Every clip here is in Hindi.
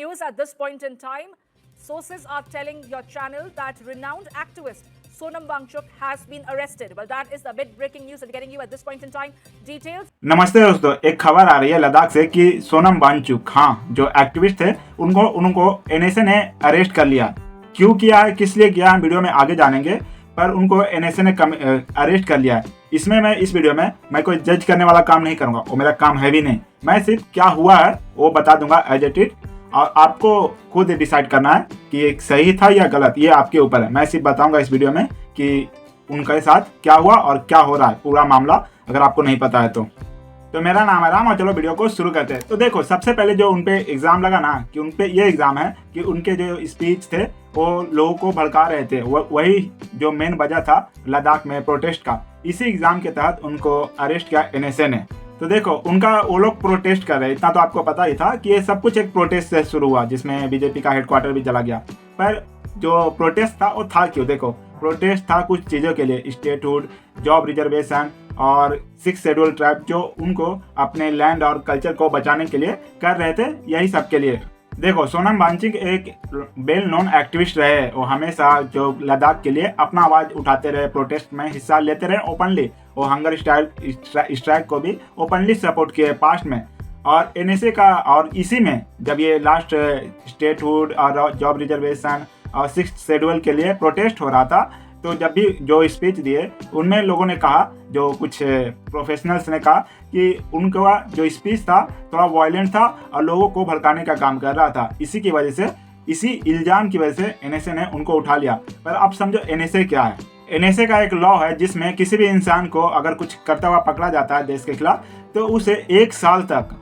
news at this point in time. Sources are telling your channel that renowned activist Sonam Wangchuk has been arrested. Well, that is the bit breaking news that we're getting you at this point in time. Details. नमस्ते दोस्तों, एक खबर आ रही है लद्दाख से कि सोनम वांगचुक जो एक्टिविस्ट थे उनको एनएसए ने अरेस्ट कर लिया। क्यों किया है, किस लिए किया है, वीडियो में आगे जानेंगे। पर उनको एनएसए ने अरेस्ट कर लिया है। इसमें मैं इस वीडियो में मैं कोई जज करने वाला काम नहीं करूंगा, वो मेरा काम है भी नहीं। मैं सिर्फ क्या हुआ है वो बता दूंगा एज इट इज, और आपको खुद डिसाइड करना है कि ये सही था या गलत, ये आपके ऊपर है। मैं सिर्फ बताऊंगा इस वीडियो में कि उनके साथ क्या हुआ और क्या हो रहा है, पूरा मामला अगर आपको नहीं पता है तो मेरा नाम है राम और चलो वीडियो को शुरू करते हैं। तो देखो, सबसे पहले जो उनपे एग्जाम लगा ना, कि उनपे ये एग्जाम है कि उनके जो स्पीच थे वो लोगों को भड़का रहे थे, वही जो मेन वजह था लद्दाख में प्रोटेस्ट का। इसी एग्जाम के तहत उनको अरेस्ट किया एनएसए ने। तो देखो, वो लोग प्रोटेस्ट कर रहे हैं, इतना तो आपको पता ही था कि ये सब कुछ एक प्रोटेस्ट से शुरू हुआ, जिसमें बीजेपी का हेडक्वार्टर भी चला गया। पर जो प्रोटेस्ट था वो था क्यों? देखो, प्रोटेस्ट था कुछ चीज़ों के लिए, स्टेटहुड, जॉब रिजर्वेशन और 6 शेड्यूल ट्राइब जो उनको अपने लैंड और कल्चर को बचाने के लिए कर रहे थे, यही सब के लिए। देखो, सोनम वांगचुक एक वेल नोन एक्टिविस्ट रहे। वो हमेशा जो लद्दाख के लिए अपना आवाज़ उठाते रहे, प्रोटेस्ट में हिस्सा लेते रहे ओपनली। वो हंगर स्ट्राइक को भी ओपनली सपोर्ट किए पास्ट में। और एनएसए का, और इसी में जब ये लास्ट स्टेटहुड और जॉब रिजर्वेशन और 6 शेड्यूल के लिए प्रोटेस्ट हो रहा था, तो जब भी जो स्पीच दिए उनमें लोगों ने कहा, जो कुछ प्रोफेशनल्स ने कहा कि उनका जो स्पीच था थोड़ा वायलेंट था और लोगों को भड़काने का काम कर रहा था। इसी की वजह से, इसी इल्ज़ाम की वजह से एनएसए ने उनको उठा लिया। पर अब समझो एनएसए क्या है। एनएसए का एक लॉ है जिसमें किसी भी इंसान को अगर कुछ करता हुआ पकड़ा जाता है देश के खिलाफ, तो उसे 1 साल तक,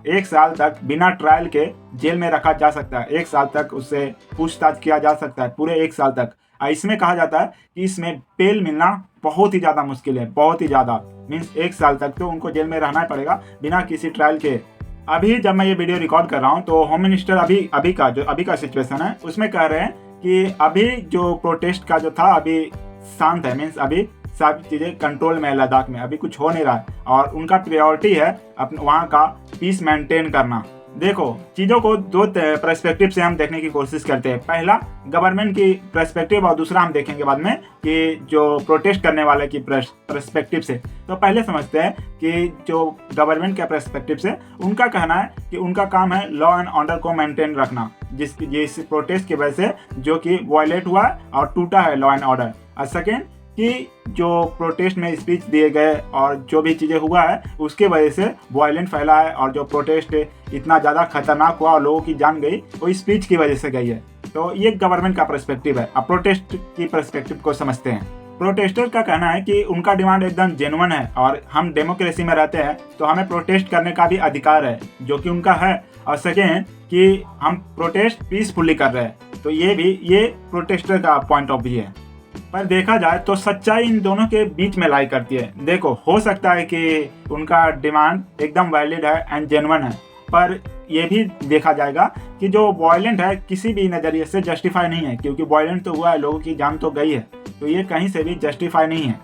1 साल तक बिना ट्रायल के जेल में रखा जा सकता है। 1 साल तक उससे पूछताछ किया जा सकता है, पूरे 1 साल तक। इसमें कहा जाता है कि इसमें बेल मिलना बहुत ही ज़्यादा मुश्किल है, बहुत ही ज़्यादा। मीन्स 1 साल तक तो उनको जेल में रहना पड़ेगा बिना किसी ट्रायल के। अभी जब मैं ये वीडियो रिकॉर्ड कर रहा हूँ तो होम मिनिस्टर अभी का सिचुएशन है, उसमें कह रहे हैं कि अभी जो प्रोटेस्ट का जो था अभी शांत है। मीन्स अभी सब चीज़ें कंट्रोल में है लद्दाख में, अभी कुछ हो नहीं रहा है। और उनका प्रायोरिटी है अपने वहाँ का पीस मेंटेन करना। देखो, चीज़ों को 2 पर्सपेक्टिव से हम देखने की कोशिश करते हैं। पहला गवर्नमेंट की पर्सपेक्टिव, और दूसरा हम देखेंगे बाद में कि जो प्रोटेस्ट करने वाले की पर्सपेक्टिव से। तो पहले समझते हैं कि जो गवर्नमेंट के पर्सपेक्टिव से उनका कहना है कि उनका काम है लॉ एंड ऑर्डर को मेंटेन रखना, जिस प्रोटेस्ट की वजह से जो कि वायलेट हुआ और टूटा है लॉ एंड ऑर्डर। और सेकेंड कि जो प्रोटेस्ट में स्पीच दिए गए और जो भी चीज़ें हुआ है उसके वजह से वायलेंट फैला है, और जो प्रोटेस्ट इतना ज़्यादा खतरनाक हुआ और लोगों की जान गई वो स्पीच की वजह से गई है। तो ये गवर्नमेंट का पर्सपेक्टिव है। अब प्रोटेस्ट की पर्सपेक्टिव को समझते हैं। प्रोटेस्टर का कहना है कि उनका डिमांड एकदम जेन्युइन है, और हम डेमोक्रेसी में रहते हैं तो हमें प्रोटेस्ट करने का भी अधिकार है, जो कि उनका है। और सेकेंड कि हम प्रोटेस्ट पीसफुली कर रहे हैं, तो ये प्रोटेस्टर का पॉइंट ऑफ व्यू है। पर देखा जाए तो सच्चाई इन दोनों के बीच में लाई करती है। देखो, हो सकता है कि उनका डिमांड एकदम वैलिड है एंड जेन्युइन है, पर यह भी देखा जाएगा कि जो वायलेंट है किसी भी नज़रिए से जस्टिफाई नहीं है, क्योंकि वायलेंट तो हुआ है, लोगों की जान तो गई है, तो ये कहीं से भी जस्टिफाई नहीं है।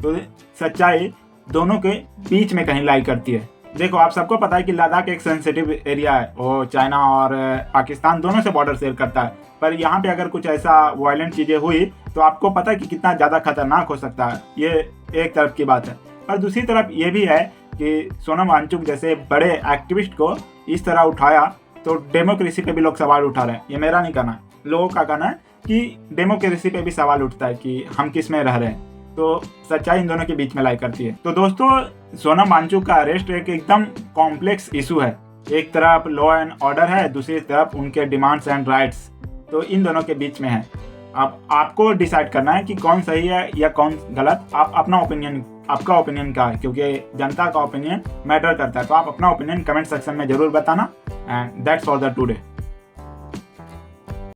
तो सच्चाई दोनों के बीच में कहीं लाई करती है। देखो, आप सबको पता है कि लद्दाख एक सेंसिटिव एरिया है, वो चाइना और पाकिस्तान दोनों से बॉर्डर शेयर करता है। पर यहाँ पे अगर कुछ ऐसा वायलेंट चीज़ें हुई तो आपको पता है कि कितना ज़्यादा खतरनाक हो सकता है। ये एक तरफ की बात है। पर दूसरी तरफ ये भी है कि सोनम वांगचुक जैसे बड़े एक्टिविस्ट को इस तरह उठाया तो डेमोक्रेसी पे भी लोग सवाल उठा रहे हैं। ये मेरा नहीं कहना, लोगों का कहना है कि डेमोक्रेसी पे भी सवाल उठता है कि हम किस में रह रहे हैं। तो सच्चाई इन दोनों के बीच में लाई करती है। तो दोस्तों, सोनम वांगचुक का अरेस्ट एक एकदम कॉम्प्लेक्स इशू है। एक तरफ लॉ एंड ऑर्डर है, दूसरी तरफ उनके डिमांड्स एंड राइट्स, तो इन दोनों के बीच में है। अब आपको डिसाइड करना है कि कौन सही है या कौन गलत। आप अपना ओपिनियन, आपका ओपिनियन क्या है, क्योंकि जनता का ओपिनियन मैटर करता है। तो आप अपना ओपिनियन कमेंट सेक्शन में जरूर बताना। And that's for the today.